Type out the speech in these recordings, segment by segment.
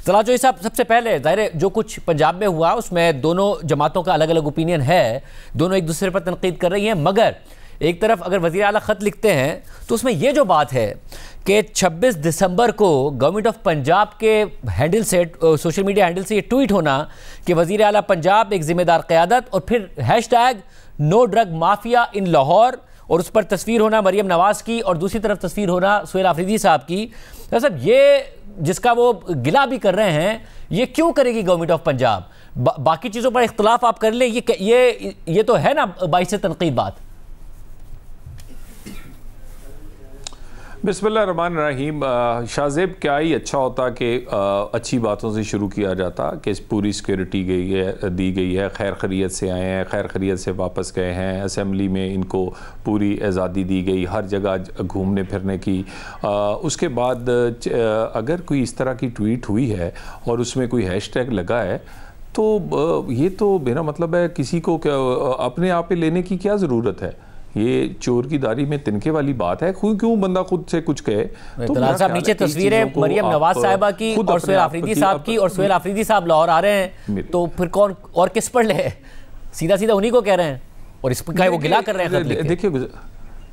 तलाजोई साहब, सबसे पहले ज़ाहिर जो कुछ पंजाब में हुआ उसमें दोनों जमातों का अलग अलग ओपिनियन है, दोनों एक दूसरे पर तनकीद कर रही हैं, मगर एक तरफ अगर वज़ीर आला ख़त लिखते हैं तो उसमें यह जो बात है कि 26 दिसंबर को गवर्नमेंट ऑफ पंजाब के हैंडल से, सोशल मीडिया हैंडल से ये ट्वीट होना कि वज़ीर आला पंजाब एक ज़िम्मेदार क़यादत, और फिर हैशटैग नो ड्रग माफिया इन लाहौर, और उस पर तस्वीर होना मरियम नवाज़ की और दूसरी तरफ तस्वीर होना सुहेल आफरीदी साहब की। साहब ये जिसका वो गिला भी कर रहे हैं, ये क्यों करेगी गवर्नमेंट ऑफ पंजाब? बाकी चीज़ों पर इख्तलाफ आप कर लें, ये तो है ना बाइस तनकीद बात। बिस्मिल्लाहिर्रहमानिर्रहीम। शाहज़ेब, क्या ही अच्छा होता कि अच्छी बातों से शुरू किया जाता कि पूरी सिक्योरिटी दी गई है, खैर खैरियत से आए हैं, खैर खैरियत से वापस गए हैं, असेंबली में इनको पूरी आज़ादी दी गई हर जगह घूमने फिरने की। उसके बाद अगर कोई इस तरह की ट्वीट हुई है और उसमें कोई हैशटैग लगा है तो ये तो मेरा मतलब है किसी को अपने आप पे लेने की क्या ज़रूरत है? ये चोर की दाढ़ी में तिनके वाली बात है। क्यों बंदा खुद से कुछ कहे? तो साहब नीचे तस्वीरें मरियम नवाज साहिबा की और सुहेल आफरीदी साहब की, और सुहेल आफरीदी साहब लाहौर आ रहे हैं, तो फिर कौन और किस पर ले? सीधा सीधा उन्हीं को कह रहे हैं और इस पर वो गिला कर रहे हैं।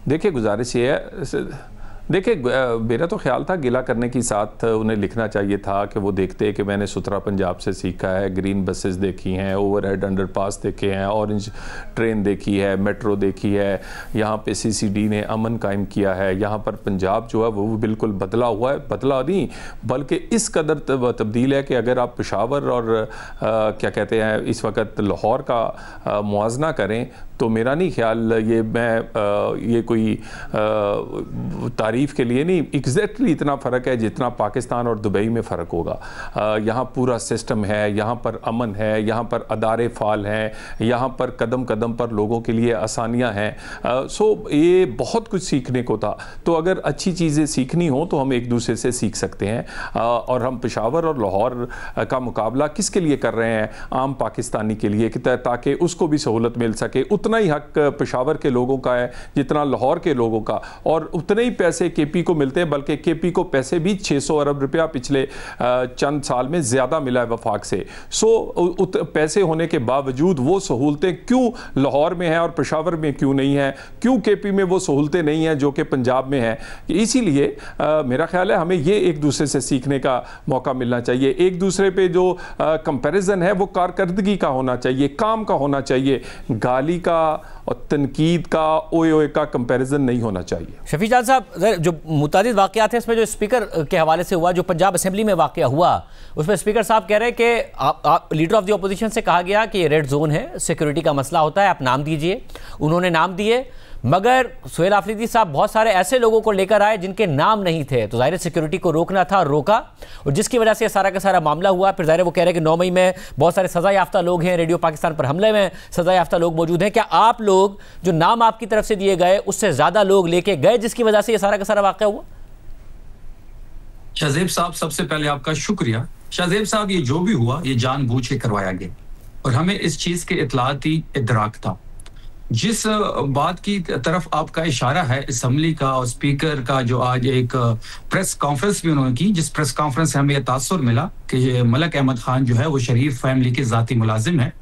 देखिए गुजारिश ये है, देखिए मेरा तो ख्याल था गिला करने के साथ उन्हें लिखना चाहिए था कि वो देखते हैं कि मैंने सुथरा पंजाब से सीखा है, ग्रीन बसेस देखी हैं, ओवरहेड अंडरपास देखे हैं, ऑरेंज ट्रेन देखी है, मेट्रो देखी है, यहाँ पे सीसीडी ने अमन कायम किया है, यहाँ पर पंजाब जो है वो बिल्कुल बदला हुआ है, बदला नहीं बल्कि इस कदर तब्दील है कि अगर आप पेशावर और क्या कहते हैं इस वक्त लाहौर का मुआजना करें तो मेरा नहीं ख्याल ये कोई तारीफ़ के लिए नहीं, एग्जैक्टली इतना फ़र्क है जितना पाकिस्तान और दुबई में फ़र्क होगा। यहाँ पूरा सिस्टम है, यहाँ पर अमन है, यहाँ पर अदारे फ़ाल हैं, यहाँ पर कदम कदम पर लोगों के लिए आसानियाँ हैं। सो ये बहुत कुछ सीखने को था। तो अगर अच्छी चीज़ें सीखनी हो तो हम एक दूसरे से सीख सकते हैं। और हम पेशावर और लाहौर का मुकाबला किसके लिए कर रहे हैं? आम पाकिस्तानी के लिए, ताकि उसको भी सहूलत मिल सके। उतना ही हक पेशावर के लोगों का है जितना लाहौर के लोगों का, और उतने ही पैसे केपी को मिलते हैं, बल्कि केपी को पैसे भी 600 अरब रुपया पिछले चंद साल में ज़्यादा मिला है वफाक से। सो पैसे होने के बावजूद वो सहूलतें क्यों लाहौर में हैं और पेशावर में क्यों नहीं है? क्यों केपी में वो सहूलतें नहीं हैं जो कि पंजाब में हैं? इसीलिए मेरा ख्याल है हमें ये एक दूसरे से सीखने का मौका मिलना चाहिए। एक दूसरे पे जो कंपैरिजन है वो कारकर्दगी का होना चाहिए, काम का होना चाहिए, गाली का और तनकीद का, ओए ओए का कंपैरिजन नहीं होना चाहिए। शफी जान साहब, जो मुतादिद वाक़यात हैं इसमें जो स्पीकर के हवाले से हुआ, जो पंजाब असेंबली में वाक़या हुआ, उसमें स्पीकर साहब कह रहे हैं कि लीडर ऑफ द अपोजिशन से कहा गया कि ये रेड जोन है, सिक्योरिटी का मसला होता है, आप नाम दीजिए। उन्होंने नाम दिए, मगर सुहेल आफरीदी साहब बहुत सारे ऐसे लोगों को लेकर आए जिनके नाम नहीं थे, तो ज़ाहिर सिक्योरिटी को रोकना था, रोका, और जिसकी वजह से सारा का सारा मामला हुआ। फिर ज़ाहिर वो कह रहे हैं कि 9 मई में बहुत सारे सज़ा याफ्ता लोग हैं, रेडियो पाकिस्तान पर हमले में सज़ा याफ्ता लोग मौजूद हैं। क्या आप लोग जो नाम आपकी तरफ से दिए गए उससे ज़्यादा लोग लेके गए जिसकी वजह से ये सारा का सारा वाक़या हुआ? शाहज़ेब साहब, सबसे पहले आपका शुक्रिया। शाहज़ेब साहब, ये जो भी हुआ ये जानबूझ के करवाया गया और हमें इस चीज़ के इत्तलाती इदराक था। जिस बात की तरफ आपका इशारा है असम्बली का और स्पीकर का, जो आज एक प्रेस कॉन्फ्रेंस भी उन्होंने की, जिस प्रेस कॉन्फ्रेंस से हमें यह तासुर मिला कि मलक अहमद खान जो है वो शरीफ फैमिली के ज़ाती मुलाजिम है,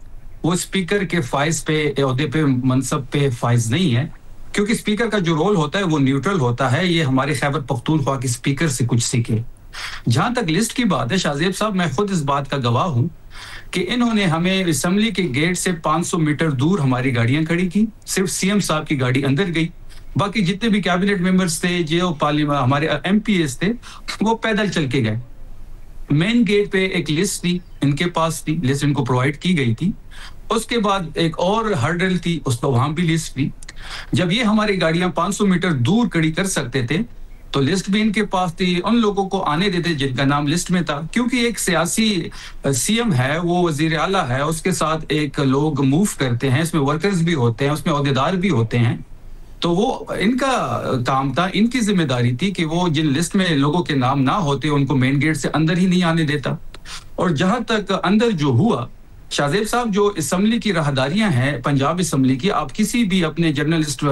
वो स्पीकर के फाइज पे, ओहदे पे, मनसब पे फाइज नहीं है, क्योंकि स्पीकर का जो रोल होता है वो न्यूट्रल होता है। ये हमारे खैबर पख्तूनख्वा के स्पीकर से कुछ सीखे। जहां तक लिस्ट की बात है शाहज़ेब साहब, मैं खुद इस बात का गवाह हूं कि इन्होंने हमें असेंबली के गेट से 500 मीटर दूर हमारी गाड़ियां खड़ी की, सिर्फ सीएम साहब की गाड़ी अंदर गई, बाकी जितने भी कैबिनेट मेंबर्स थे, जो पार्लियामेंट हमारे एमपीएस थे, वो पैदल चल के गए। मेन गेट पे एक लिस्ट थी, इनके पास थी, लिस्ट इनको प्रोवाइड की गई थी। उसके बाद एक और हर्डल थी, उस पर वहां भी लिस्ट थी। जब ये हमारी गाड़ियां 500 मीटर दूर खड़ी कर सकते थे तो लिस्ट भी इनके पास थी, उन लोगों को आने देते जिनका नाम लिस्ट में था, क्योंकि एक सियासी सीएम है, वो वजीर आला है, उसके साथ एक लोग मूव करते हैं, इसमें वर्कर्स भी होते हैं, उसमें ओहदेदार भी होते हैं, तो वो इनका काम था, इनकी जिम्मेदारी थी कि वो जिन लिस्ट में लोगों के नाम ना होते उनको मेन गेट से अंदर ही नहीं आने देता। और जहां तक अंदर जो हुआ शाहज़ेब साहब, जो असम्बली की राहदारियां हैं पंजाब असम्बली की, आप किसी भी अपने जर्नलिस्ट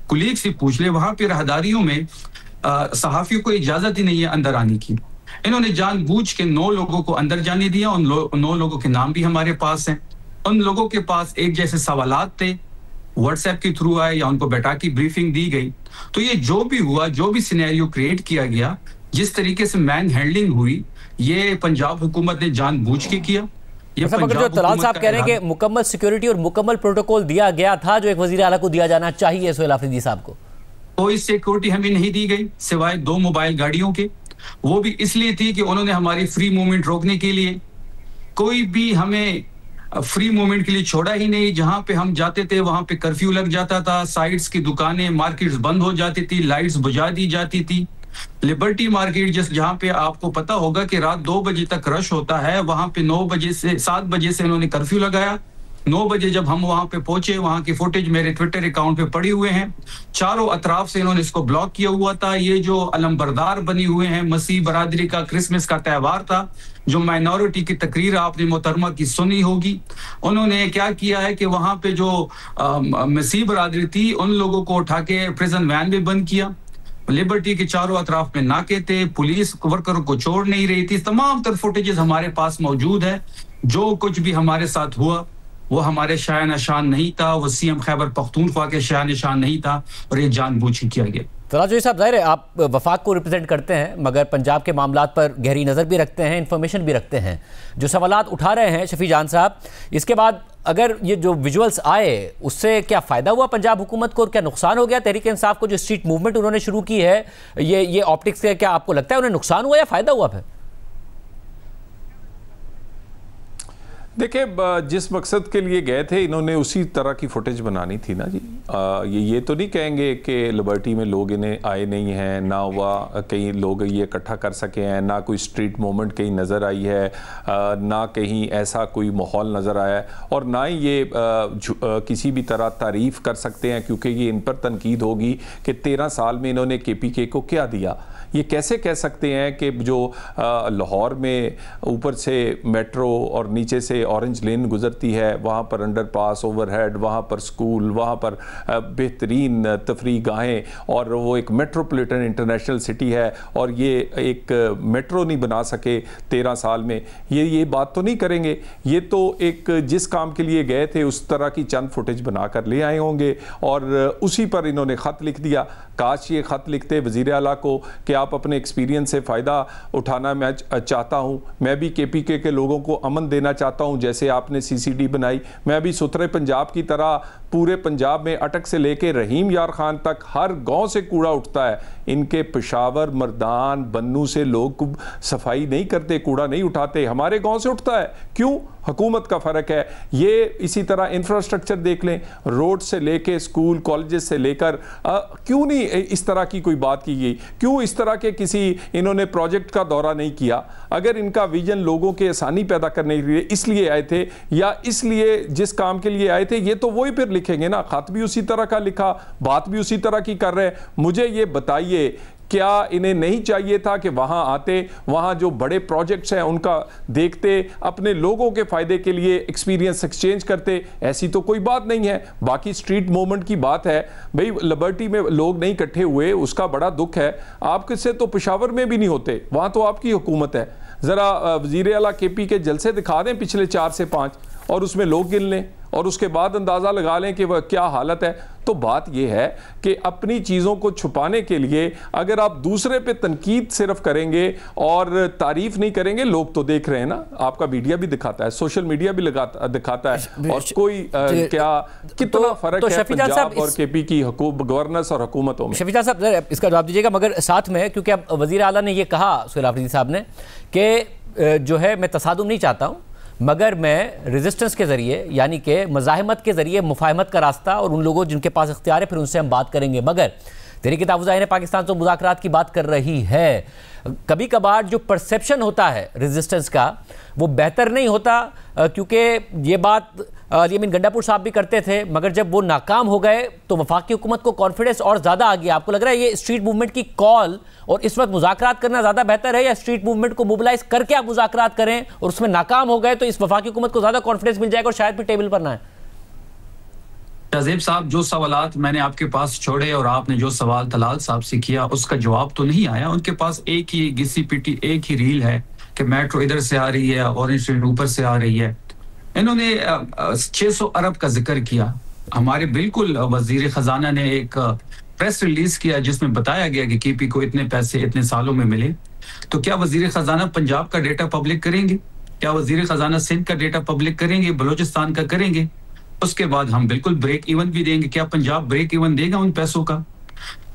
कुलीग से पूछ ले, वहां पे राहदारियों में सहाफियों को इजाजत ही नहीं है अंदर आने की। इन्होंने जानबूझ के 9 लोगों को अंदर जाने दिया। उन 9 लोगों के नाम भी हमारे पास हैं। उन लोगों के पास एक जैसे सवालात थे, व्हाट्सएप के थ्रू आए या उनको बैठा की ब्रीफिंग दी गई। तो ये जो भी हुआ, जो भी सिनेरियो क्रिएट किया गया, जिस तरीके से मैन हैंडलिंग हुई, ये पंजाब हुकूमत ने जानबूझ के किया। मगर जो तलाल साहब कह रहे हैं कि मुकम्मल सिक्योरिटी और मुकम्मल प्रोटोकॉल दिया गया था जो एक वजीर आला को दिया जाना चाहिए सोहेल आफरीदी साहब को, कोई सिक्योरिटी हमें नहीं दी गई सिवाय 2 मोबाइल गाड़ियों के। वो भी इसलिए थी कि उन्होंने हमारी फ्री मूवमेंट रोकने के लिए, कोई भी हमें फ्री मूवमेंट के लिए छोड़ा ही नहीं। जहां पे हम जाते थे वहां पे कर्फ्यू लग जाता था, साइट्स की दुकानें, मार्केट्स बंद हो जाती थी, लाइट्स बुझा दी जाती थी। लिबर्टी मार्केट जहां पे आपको पता होगा कि रात 2 बजे तक रश होता है, वहां पे 7 बजे से इन्होंने कर्फ्यू लगाया। 9 बजे जब हम वहां पे पहुंचे, वहां की फुटेज मेरे ट्विटर अकाउंट पे पड़ी हुए हैं। चारों अतराफ से इन्होंने इसको ब्लॉक किया हुआ था। ये जो अलमबरदार बनी हुए हैं, मसीह बरादरी का क्रिसमस का त्यौहार था, जो माइनॉरिटी की तकरीर आपने मोहतरमा की सुनी होगी, उन्होंने क्या किया है कि वहां पे जो मसीह बरादरी थी उन लोगों को उठा के प्रिजन वैन में बंद किया। लिबर्टी के चारों अतराफ में नाके थे, पुलिस वर्करों को छोड़ नहीं रही थी। तमाम तर फुटेजेस हमारे पास मौजूद है। जो कुछ भी हमारे साथ हुआ वो हमारे शान निशान नहीं था, वो सीएम खैबर पख्तूनख्वा के शान निशान नहीं था, और ये जानबूझ के किया गया। तलाल साहब, जाहिर है आप वफाक को रिप्रेजेंट करते हैं मगर पंजाब के मामलात पर गहरी नज़र भी रखते हैं, इन्फॉर्मेशन भी रखते हैं। जो सवालात उठा रहे हैं शफी जान साहब, इसके बाद अगर ये जो विजुअल्स आए उससे क्या फ़ायदा हुआ पंजाब हुकूमत को और क्या नुकसान हो गया तहरीक इंसाफ को? जो स्ट्रीट मूवमेंट उन्होंने शुरू की है, ये ऑप्टिक्स से क्या आपको लगता है उन्हें नुकसान हुआ या फ़ायदा हुआ? फिर देखिए, जिस मकसद के लिए गए थे इन्होंने उसी तरह की फुटेज बनानी थी ना जी। ये तो नहीं कहेंगे कि लिबर्टी में लोग इन्हें आए नहीं हैं, ना हुआ कहीं लोग ये इकट्ठा कर सके हैं, ना कोई स्ट्रीट मूवमेंट कहीं नज़र आई है, ना कहीं ऐसा कोई माहौल नज़र आया है, और ना ही ये किसी भी तरह तारीफ़ कर सकते हैं, क्योंकि ये इन पर तनकीद होगी कि 13 साल में इन्होंने KPK को क्या दिया। ये कैसे कह सकते हैं कि जो लाहौर में ऊपर से मेट्रो और नीचे से ऑरेंज लेन गुजरती है, वहाँ पर अंडरपास, ओवरहेड, वहाँ पर स्कूल, वहाँ पर बेहतरीन तफरी गाहें, और वो एक मेट्रोपॉलिटन इंटरनेशनल सिटी है, और ये एक मेट्रो नहीं बना सके 13 साल में, ये बात तो नहीं करेंगे। ये तो एक जिस काम के लिए गए थे उस तरह की चंद फुटेज बना कर ले आए होंगे, और उसी पर इन्होंने ख़त लिख दिया। काश ये ख़त लिखते वज़ीर आला को कि आप अपने एक्सपीरियंस से फ़ायदा उठाना मैं चाहता हूँ, मैं भी KPK के लोगों को अमन देना चाहता हूँ, जैसे आपने CCD बनाई, मैं भी सुथरे पंजाब की तरह पूरे पंजाब में अटक से लेके रहीम यार खान तक हर गांव से कूड़ा उठता है। इनके पेशावर, मर्दान, बन्नू से लोग सफाई नहीं करते, कूड़ा नहीं उठाते, हमारे गांव से उठता है। क्यों? हुकूमत का फ़र्क है। ये इसी तरह इंफ्रास्ट्रक्चर देख लें, रोड से लेके स्कूल कॉलेजेस से लेकर, क्यों नहीं इस तरह की कोई बात की गई? क्यों इस तरह के किसी इन्होंने प्रोजेक्ट का दौरा नहीं किया? अगर इनका विजन लोगों के आसानी पैदा करने के लिए इसलिए आए थे, या इसलिए जिस काम के लिए आए थे, ये तो वही फिर लिखेंगे ना। खत भी उसी तरह का लिखा, बात भी उसी तरह की कर रहे हैं। मुझे ये बताइए, क्या इन्हें नहीं चाहिए था कि वहां आते, वहां जो बड़े प्रोजेक्ट्स हैं उनका देखते, अपने लोगों के फायदे के लिए एक्सपीरियंस एक्सचेंज करते? ऐसी तो कोई बात नहीं है। बाकी स्ट्रीट मूवमेंट की बात है, भाई लिबर्टी में लोग नहीं इकट्ठे हुए, उसका बड़ा दुख है। आपके से तो पेशावर में भी नहीं होते, वहां तो आपकी हुकूमत है। जरा वज़ीर आला KP के जलसे दिखा दें पिछले 4 से 5, और उसमें लोग गिन लें, और उसके बाद अंदाज़ा लगा लें कि वह क्या हालत है। तो बात यह है कि अपनी चीज़ों को छुपाने के लिए अगर आप दूसरे पे तनकीद सिर्फ करेंगे और तारीफ नहीं करेंगे, लोग तो देख रहे हैं ना, आपका मीडिया भी दिखाता है, सोशल मीडिया भी दिखाता है, और कोई कितना फ़र्क है पंजाब और KP की गवर्नेंस और हुकूमतों में। शफीजा साहब इसका जवाब दीजिएगा, मगर साथ में, क्योंकि अब वज़ीर आला ने यह कहा सोहेल आफरीदी साहब ने कि जो है मैं तसादुम नहीं चाहता हूँ, मगर मैं रेजिस्टेंस के ज़रिए, यानी कि मज़ाहमत के ज़रिए मुफाहमत का रास्ता, और उन लोगों जिनके पास इख्तियार है फिर उनसे हम बात करेंगे। मगर तहरीक तावुज़ पाकिस्तान तो मुज़ाकरात की बात कर रही है। कभी कभार जो परसेप्शन होता है रेजिस्टेंस का वो बेहतर नहीं होता, क्योंकि ये बात अलीमीन गंडापुर साहब भी करते थे, मगर जब वो नाकाम हो गए तो वफाकी हुकूमत को कॉन्फिडेंस और ज़्यादा आ गया। आपको लग रहा है ये स्ट्रीट मूवमेंट की कॉल और इस वक्त मुज़ाकरात करना ज़्यादा बेहतर है, या स्ट्रीट मूवमेंट को मोबिलाइज करके आप मुज़ाकरात करें और उसमें नाकाम हो गए तो इस वफाकी हुकूमत को ज़्यादा कॉन्फिडेंस मिल जाएगा और शायद भी टेबल पर ना है? शाहजेब साहब, जो सवालात मैंने आपके पास छोड़े और आपने जो सवाल तलाल साहब से किया उसका जवाब तो नहीं आया। उनके पास एक ही घिसी पिटी एक ही रील है कि मेट्रो इधर से आ रही है, ऑरेंज ट्रेन ऊपर से आ रही है। इन्होंने 600 अरब का जिक्र किया। हमारे बिल्कुल वजीर खजाना ने एक प्रेस रिलीज किया जिसमें बताया गया कि केपी को इतने पैसे इतने सालों में मिले। तो क्या वजीर खजाना पंजाब का डेटा पब्लिक करेंगे? क्या वजीर खजाना सिंध का डेटा पब्लिक करेंगे? बलोचिस्तान का करेंगे? उसके बाद हम बिल्कुल ब्रेक इवन भी देंगे। क्या पंजाब ब्रेक इवन देगा उन पैसों का?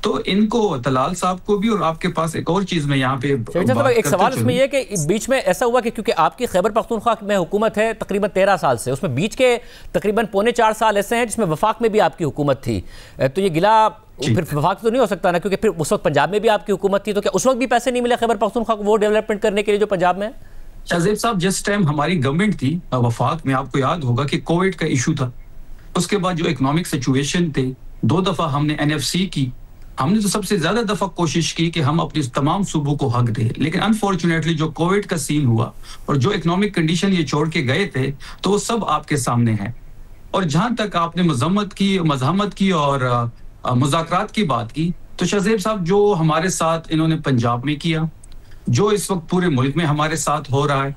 तो इनको, तलाल साहब को भी, और आपके पास एक और चीज में यहाँ पे एक सवाल इसमें यह कि बीच में ऐसा हुआ कि क्योंकि आपकी खैबर पख्तूनख्वा में हुकूमत है तकरीबन 13 साल से, उसमें बीच के तकरीबन पौने 4 साल ऐसे हैं जिसमें वफाक में भी आपकी हुकूमत थी। तो ये गिला फिर वफाक तो नहीं हो सकता ना, क्योंकि फिर उस वक्त पंजाब में भी आपकी हुकूमत थी। तो क्या उस वक्त भी पैसे नहीं मिले खैबर पख्तूनख्वा को वो डेवलपमेंट करने के लिए जो पंजाब में? शाहजेब साहब, जिस टाइम हमारी गवर्नमेंट थी वफाक में, आपको याद होगा कि कोविड का इशू था। उसके बाद जो इकोनॉमिक सिचुएशन थे, 2 दफा हमने NFC की। हमने तो सबसे ज्यादा दफा कोशिश की कि हम अपने तमाम सूबों को हक दें, लेकिन अनफॉर्चुनेटली जो कोविड का सीन हुआ और जो इकोनॉमिक कंडीशन ये छोड़ के गए थे, तो वो सब आपके सामने है। और जहां तक आपने मज़ाहमत की और मुज़ाकरात की बात की, तो शाहजेब साहब, जो हमारे साथ इन्होंने पंजाब में किया, जो इस वक्त पूरे मुल्क में हमारे साथ हो रहा है,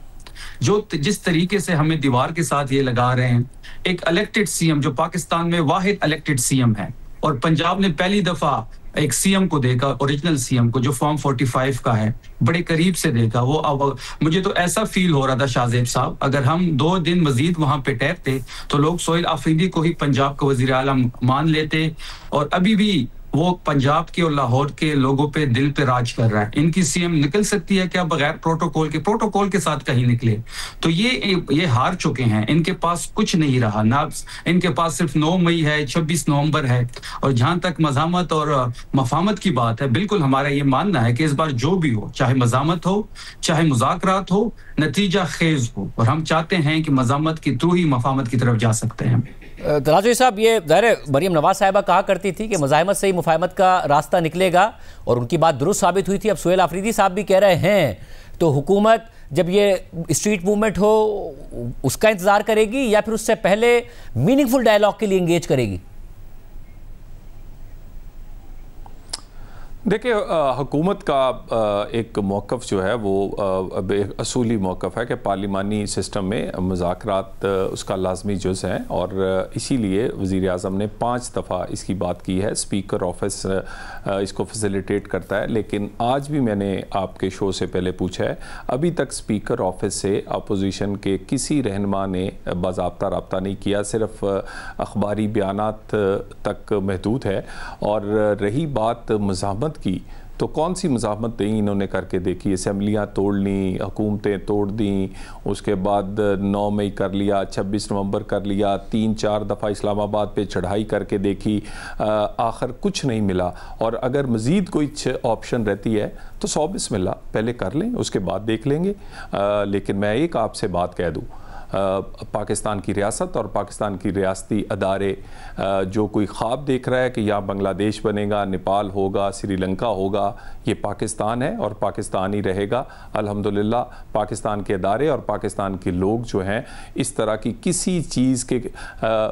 जो जिस तरीके से हमें दीवार के साथ ये लगा रहे हैं, एक इलेक्टेड CM जो पाकिस्तान में वाहिद इलेक्टेड CM है, और पंजाब ने पहली दफा एक CM को देखा, ओरिजिनल CM को जो फॉर्म 45 का है, बड़े करीब से देखा। वो अब मुझे तो ऐसा फील हो रहा था शाहजेब साहब, अगर हम 2 दिन मजीद वहां पे ठहरते तो लोग सोहेल आफरीदी को ही पंजाब का वजीर आला मान लेते। और अभी भी वो पंजाब के और लाहौर के लोगों पे दिल पे राज कर रहा है। इनकी CM निकल सकती है क्या बगैर प्रोटोकॉल के साथ कहीं निकले? तो ये हार चुके हैं, इनके पास कुछ नहीं रहा ना। इनके पास सिर्फ 9 मई है, 26 नवंबर है। और जहां तक मज़ामत और मफामत की बात है, बिल्कुल हमारा ये मानना है कि इस बार जो भी हो, चाहे मज़ामत हो चाहे मुज़ाकरात हो, नतीजा खेज हो। और हम चाहते हैं कि मज़ामत के थ्रू ही मफामत की तरफ जा सकते हैं। तलाजवी साहब, ये ज़ाहिर मरीम नवाज साहिबा कहा करती थी कि मुज़ाहमत से ही मुफाहमत का रास्ता निकलेगा, और उनकी बात दुरुस्त साबित हुई थी। अब सोहेल आफरीदी साहब भी कह रहे हैं, तो हुकूमत जब ये स्ट्रीट मूवमेंट हो उसका इंतज़ार करेगी या फिर उससे पहले मीनिंगफुल डायलॉग के लिए इंगेज करेगी? देखिए, हुकूमत का एक मौक़िफ़ जो है वो एक असूली मौक़िफ़ है कि पार्लिमानी सिस्टम में मुज़ाकरात उसका लाजमी जुज़ है, और इसीलिए वज़ीर आज़म ने 5 दफ़ा इसकी बात की है। स्पीकर ऑफिस इसको फैसिलिटेट करता है, लेकिन आज भी मैंने आपके शो से पहले पूछा है, अभी तक स्पीकर ऑफिस से अपोजिशन के किसी रहनुमा ने बाज़ाब्ता रब्ता नहीं किया, सिर्फ अखबारी बयानात तक महदूद है। और रही बात मज़ाहमत की, तो कौन सी मज़ाहमत नहीं इन्होंने करके देखी। असम्बलियाँ तोड़ ली, हुकूमतें तोड़ दी, उसके बाद 9 मई कर लिया, 26 नवंबर कर लिया, 3-4 दफ़ा इस्लामाबाद पे चढ़ाई करके देखी, आखिर कुछ नहीं मिला। और अगर मज़ीद कोई ऑप्शन रहती है तो 100 बिस्मिल्लाह पहले कर लें, उसके बाद देख लेंगे। लेकिन मैं एक आपसे बात कह दूँ, पाकिस्तान की रियासत और पाकिस्तान की रियासती अदारे जो कोई ख्वाब देख रहा है कि यहाँ बांग्लादेश बनेगा, नेपाल होगा, श्रीलंका होगा, ये पाकिस्तान है और पाकिस्तान ही रहेगा। अल्हम्दुलिल्लाह पाकिस्तान के अदारे और पाकिस्तान के लोग जो हैं इस तरह की किसी चीज़ के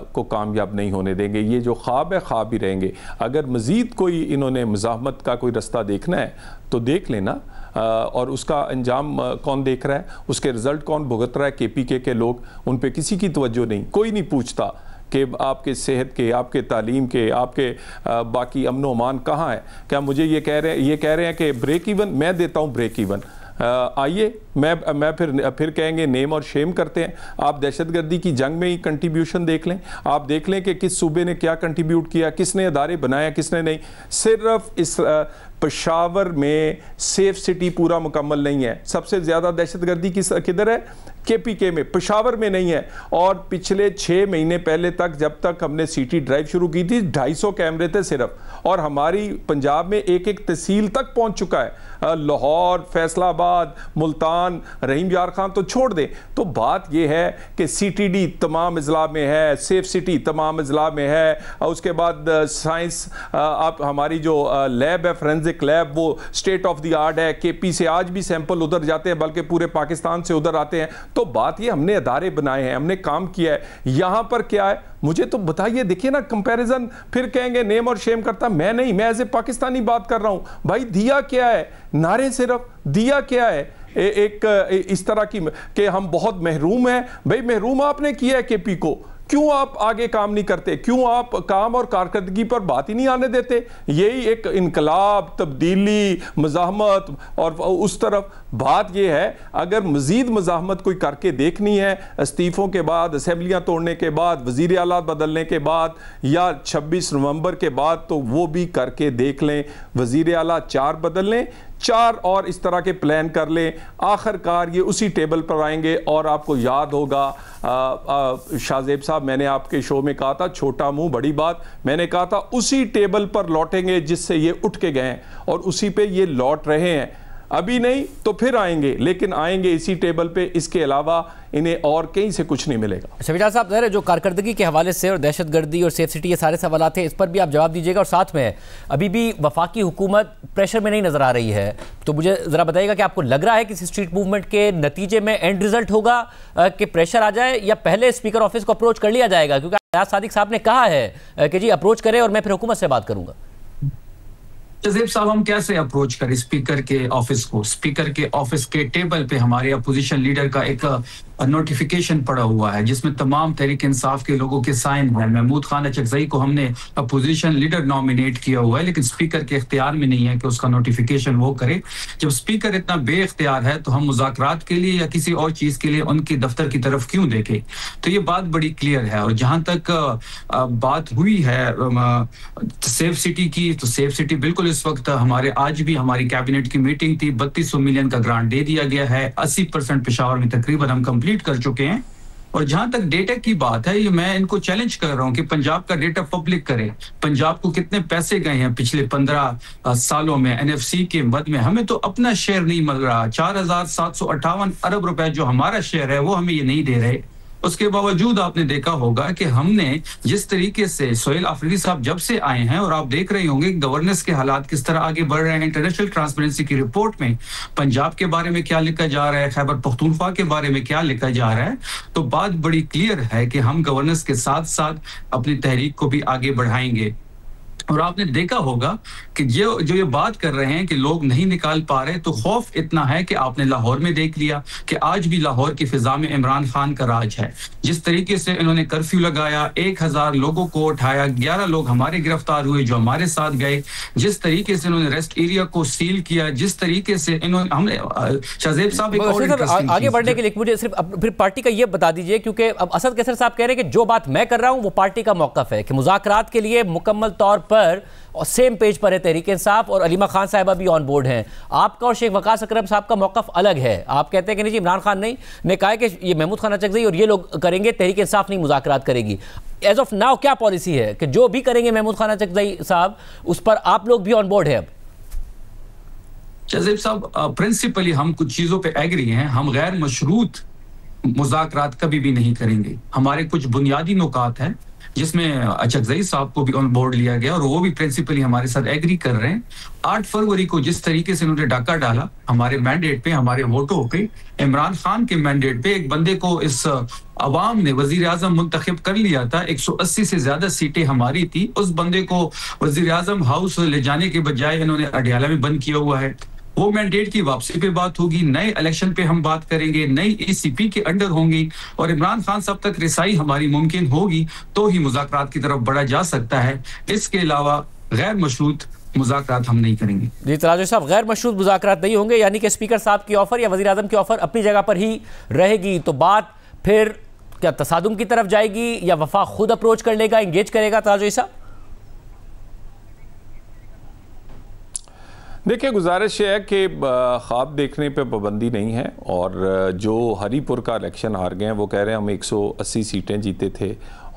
को कामयाब नहीं होने देंगे। ये जो ख्वाब है ख्वाब ही रहेंगे। अगर मज़ीद कोई इन्होंने मुज़ाहमत का कोई रास्ता देखना है तो देख लेना, और उसका अंजाम कौन देख रहा है, उसके रिज़ल्ट कौन भुगत रहा है। KPK के लोग, उन पे किसी की तवज्जो नहीं, कोई नहीं पूछता कि आपके सेहत के, आपके तालीम के, आपके बाकी अमन व अमान कहाँ है। क्या मुझे ये कह रहे हैं कि ब्रेक इवन मैं देता हूँ, ब्रेक इवन आइए, मैं फिर कहेंगे नेम और शेम करते हैं। आप दहशतगर्दी की जंग में ही कंट्रीब्यूशन देख लें, आप देख लें कि किस सूबे ने क्या कंट्रीब्यूट किया, किसने अदारे बनाया, किसने नहीं। सिर्फ इस पेशावर में सेफ सिटी पूरा मुकम्मल नहीं है। सबसे ज़्यादा दहशतगर्दी किधर है? KPK में, पेशावर में नहीं है। और पिछले 6 महीने पहले तक, जब तक हमने सिटी ड्राइव शुरू की थी, 250 कैमरे थे सिर्फ, और हमारी पंजाब में एक तहसील तक पहुंच चुका है। लाहौर, फैसलाबाद, मुल्तान, रहीम यार खान तो छोड़ दें। तो बात यह है कि CTD तमाम अजला में है, सेफ सिटी तमाम अजला में है। उसके बाद साइंस, आप हमारी जो लैब है फोरेंसिक फोरेंसिक लैब वो स्टेट ऑफ द आर्ट है, KP से आज भी सैंपल उधर जाते हैं, बल्कि पूरे पाकिस्तान से उधर आते हैं। तो बात ये, हमने अदारे बनाए हैं, हमने काम किया है। यहाँ पर क्या है मुझे तो बताइए, देखिए ना कंपैरिजन, फिर कहेंगे नेम और शेम करता, मैं नहीं, मैं एज ए पाकिस्तानी बात कर रहा हूँ। भाई दिया क्या है, नारे सिर्फ दिया क्या है, एक इस तरह की कि हम बहुत महरूम हैं। भाई महरूम आपने किया है KP को, क्यों आप आगे काम नहीं करते, क्यों आप काम और कारकर्दगी पर बात ही नहीं आने देते? यही एक इनकलाब, तब्दीली, मज़ाहमत, और उस तरफ बात यह है अगर मज़ीद मज़ाहमत कोई करके देखनी है इस्तीफ़ों के बाद, असेंबलियाँ तोड़ने के बाद, वज़ीर आला बदलने के बाद या 26 नवंबर के बाद, तो वो भी करके देख लें। वज़ीर आला 4 बदल लें, 4 और इस तरह के प्लान कर लें, आखिरकार ये उसी टेबल पर आएंगे। और आपको याद होगा शाहजेब साहब, मैंने आपके शो में कहा था, छोटा मुंह बड़ी बात, मैंने कहा था उसी टेबल पर लौटेंगे जिससे ये उठ के गए हैं, और उसी पे ये लौट रहे हैं। अभी नहीं तो फिर आएंगे, लेकिन आएंगे इसी टेबल पे, इसके अलावा इन्हें और कहीं से कुछ नहीं मिलेगा। शफीक साहब, ज़रा जो कारकर्दगी के हवाले से और दहशतगर्दी और सेफ सिटी, ये सारे सवाल थे, इस पर भी आप जवाब दीजिएगा। और साथ में अभी भी वफाकी हुकूमत प्रेशर में नहीं नज़र आ रही है, तो मुझे ज़रा बताइएगा कि आपको लग रहा है कि स्ट्रीट मूवमेंट के नतीजे में एंड रिजल्ट होगा कि प्रेशर आ जाए, या पहले स्पीकर ऑफिस को अप्रोच कर लिया जाएगा? क्योंकि आयाज सादिक साहब ने कहा है कि जी अप्रोच करें और मैं फिर हुकूमत से बात करूँगा। शहजेब साहब, हम कैसे अप्रोच करें स्पीकर के ऑफिस को? स्पीकर के ऑफिस के टेबल पे हमारे अपोजिशन लीडर का एक नोटिफिकेशन पड़ा हुआ है जिसमें तमाम तहरीक इंसाफ के लोगों के साइन हैं। महमूद खान अचकजई को हमने अपोजिशन लीडर नॉमिनेट किया हुआ है, लेकिन स्पीकर के इख्तियार में नहीं है कि उसका नोटिफिकेशन वो करे। जब स्पीकर इतना बेइख्तियार है तो हम मुज़ाकरात के लिए या किसी और चीज के लिए उनके दफ्तर की तरफ क्यों देखें? तो ये बात बड़ी क्लियर है। और जहां तक बात हुई है सेफ सिटी की, तो सेफ सिटी बिल्कुल इस वक्त हमारे, आज भी हमारी कैबिनेट की मीटिंग थी, 3200 मिलियन का ग्रांट दे दिया गया है। 80% पेशावर में तकरीबन हम कंप्लीट कर चुके हैं। और जहां तक डेटा की बात है, ये मैं इनको चैलेंज कर रहा हूं कि पंजाब का डेटा पब्लिक करे। पंजाब को कितने पैसे गए हैं पिछले 15 सालों में NFC के मद में? हमें तो अपना शेयर नहीं मिल रहा। 4758 अरब रुपए जो हमारा शेयर है वो हमें ये नहीं दे रहे। उसके बावजूद आपने देखा होगा कि हमने जिस तरीके से सोहेल आफरीदी साहब जब से आए हैं, और आप देख रहे होंगे गवर्नेंस के हालात किस तरह आगे बढ़ रहे हैं। इंटरनेशनल ट्रांसपेरेंसी की रिपोर्ट में पंजाब के बारे में क्या लिखा जा रहा है, खैबर पख्तूनख्वा के बारे में क्या लिखा जा रहा है, तो बात बड़ी क्लियर है कि हम गवर्नेंस के साथ साथ अपनी तहरीक को भी आगे बढ़ाएंगे। और आपने देखा होगा कि जो ये बात कर रहे हैं कि लोग नहीं निकाल पा रहे, तो खौफ इतना है कि आपने लाहौर में देख लिया कि आज भी लाहौर की फिजा में इमरान खान का राज है। जिस तरीके से इन्होंने कर्फ्यू लगाया, 1000 लोगों को उठाया, 11 लोग हमारे गिरफ्तार हुए जो हमारे साथ गए, जिस तरीके से इन्होंने रेस्ट एरिया को सील किया, जिस तरीके से इन्होंने, हमने शाहजेब साहब आगे बढ़ने के लिए मुझे सिर्फ फिर पार्टी का ये बता दीजिए, क्योंकि अब असद कैसर साहब कह रहे हैं कि जो बात मैं कर रहा हूं वो पार्टी का मौकफ है कि मुज़ाकरात के लिए मुकम्मल तौर पर और सेम पेज पर है तहरीक इंसाफ, और अलीमा खान साहिबा भी ऑन बोर्ड हैं। आपका और शेख वकास अकरम साहब का मौकफ अलग है। आप कहते हैं कि नहीं जी, इमरान खान नहीं ने कहा है कि ये महमूद खान अचकजई और ये लोग करेंगे, तहरीक इंसाफ नहीं मुज़ाकरात करेगी। एज ऑफ नाउ क्या पॉलिसी है कि जो भी करेंगे महमूद खान अचकजई साहब, उस पर आप लोग भी ऑन बोर्ड है? अब शहजेब साहब, प्रिंसिपली हम कुछ चीजों पे एग्री हैं। हम गैर मशरूत मुज़ाकरात कभी भी नहीं करेंगे। हमारे कुछ बुनियादी नुकात हैं जिसमें अचकजई साहब को भी ऑन बोर्ड लिया गया और वो भी प्रिंसिपली हमारे साथ एग्री कर रहे हैं। 8 फरवरी को जिस तरीके से उन्होंने डाका डाला हमारे मैंडेट पे, हमारे वोटों पे, इमरान खान के मैंडेट पे, एक बंदे को इस अवाम ने वजीर आजम मुंतखब कर लिया था, 180 से ज्यादा सीटें हमारी थी, उस बंदे को वजीर आजम हाउस ले जाने के बजाय इन्होंने अडियाला में बंद किया हुआ है। वो मैंडेट की वापसी पे बात होगी, नए इलेक्शन पे हम बात करेंगे, नई ECP के अंडर होंगी और इमरान खान साहब तक रिसाई हमारी मुमकिन होगी तो ही मुज़ाकरात की तरफ बढ़ा जा सकता है। इसके अलावा गैर मशरूत मुज़ाकरात हम नहीं करेंगे। जी तराजुल साहब, गैर मशरूत मुज़ाकरात नहीं होंगे, यानी कि स्पीकर साहब की ऑफर या वज़ीर आज़म की ऑफर अपनी जगह पर ही रहेगी, तो बात फिर क्या तसादुम की तरफ जाएगी या वफा खुद अप्रोच कर लेगा, इंगेज करेगा? तराजुल साहब देखिए, गुजारिश है कि ख्वाब देखने पे पाबंदी नहीं है, और जो हरीपुर का इलेक्शन हार गए हैं वो कह रहे हैं हम 180 सीटें जीते थे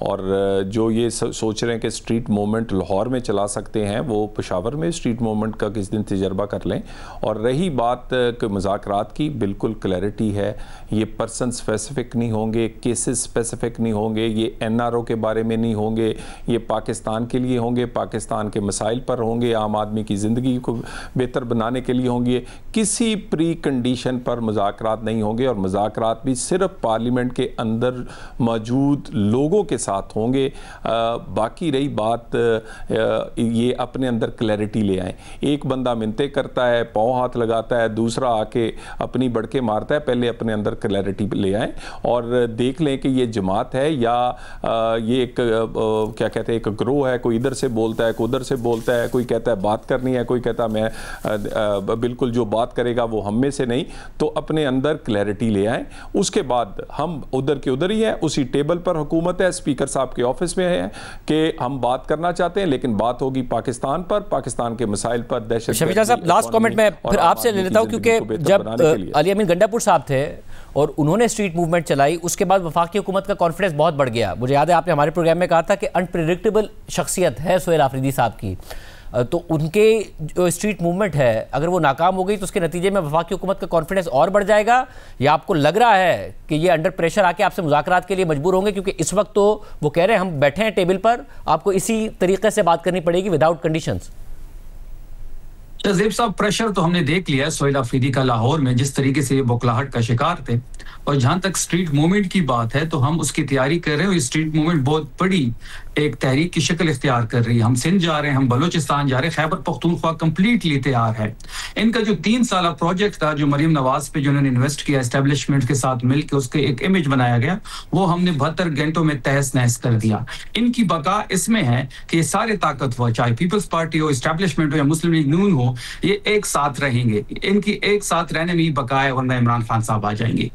और जो ये सोच रहे हैं कि स्ट्रीट मूवमेंट लाहौर में चला सकते हैं, वो पेशावर में स्ट्रीट मूवमेंट का किस दिन तजर्बा कर लें। और रही बात मुज़ाकरात की, बिल्कुल क्लैरिटी है, ये पर्सन स्पेसिफिक नहीं होंगे, केसेस स्पेसिफिक नहीं होंगे, ये NRO के बारे में नहीं होंगे, ये पाकिस्तान के लिए होंगे, पाकिस्तान के मसाइल पर होंगे, आम आदमी की ज़िंदगी को बेहतर बनाने के लिए होंगे। किसी प्री कंडीशन पर मुज़ाकरात नहीं होंगे, और मुज़ाकरात भी सिर्फ पार्लियामेंट के अंदर मौजूद लोगों के साथ होंगे। बाकी रही बात, ये अपने अंदर क्लैरिटी ले आए। एक बंदा मिन्नतें करता है, पाँव हाथ लगाता है, दूसरा आके अपनी बड़के मारता है, पहले अपने अंदर क्लैरिटी ले आए और देख लें कि ये जमात है या ये एक क्या कहते हैं, एक ग्रोह है। कोई इधर से बोलता है, कोई उधर से बोलता है, कोई कहता है बात करनी है, कोई कहता है मैं बिल्कुल जो बात करेगा वो हम में से नहीं। तो अपने अंदर क्लैरिटी ले आए। उसके बाद हम उधर के उधर ही हैं, उसी टेबल पर हुकूमत है, स्पीकर साहब के ऑफिस में है कि हम बात करना चाहते हैं, लेकिन बात होगी पाकिस्तान पर, पाकिस्तान के मसाइल पर, दहशत। शफीक साहब, लास्ट कमेंट मैं फिर आपसे ले लेता हूं, क्योंकि जब अली अमीन गंडापुर साहब थे और उन्होंने स्ट्रीट मूवमेंट चलाई, उसके बाद वफाकी हुकूमत का कॉन्फिडेंस बहुत बढ़ गया। मुझे याद है आपने हमारे प्रोग्राम में कहा था कि अनप्रेडिक्टेबल शख्सियत है सोहेल आफरीदी साहब की, तो उनके जो स्ट्रीट मूवमेंट है अगर वो नाकाम हो गई तो उसके नतीजे में वफाकी हुकूमत का कॉन्फिडेंस और बढ़ जाएगा, या आपको लग रहा है कि ये अंडर प्रेशर आके आपसे मुज़ाकरात के लिए मजबूर होंगे? क्योंकि इस वक्त तो वो कह रहे हैं हम बैठे हैं टेबल पर, आपको इसी तरीके से बात करनी पड़ेगी विदाउट कंडीशंस। शहज़ेब साहब, प्रेशर तो हमने देख लिया है सोहेल आफरीदी का लाहौर में, जिस तरीके से बौखलाहट का शिकार थे। और जहां तक स्ट्रीट मूवमेंट की बात है तो हम उसकी तैयारी कर रहे हैं। स्ट्रीट मूवमेंट बहुत बड़ी एक तहरीक की शक्ल इख्तियार कर रही है। हम सिंध जा रहे हैं, हम बलोचिस्तान जा रहे हैं, खैबर पख्तूनख्वा कंप्लीटली तैयार है। इनका जो 3 साल प्रोजेक्ट था, जो मरीम नवाज पे जो उन्होंने इन्वेस्ट किया एस्टेब्लिशमेंट के साथ मिलकर, उसके एक इमेज बनाया गया, वो हमने 72 घंटों में तहस नहस कर दिया। इनकी बका इसमें है कि ये सारे ताकतवर, चाहे पीपल्स पार्टी हो, एस्टेब्लिशमेंट हो या मुस्लिम लीग नून हो, ये एक साथ रहेंगे। इनकी एक साथ रहने में ही बका है, वरना इमरान खान साहब आ जाएंगे।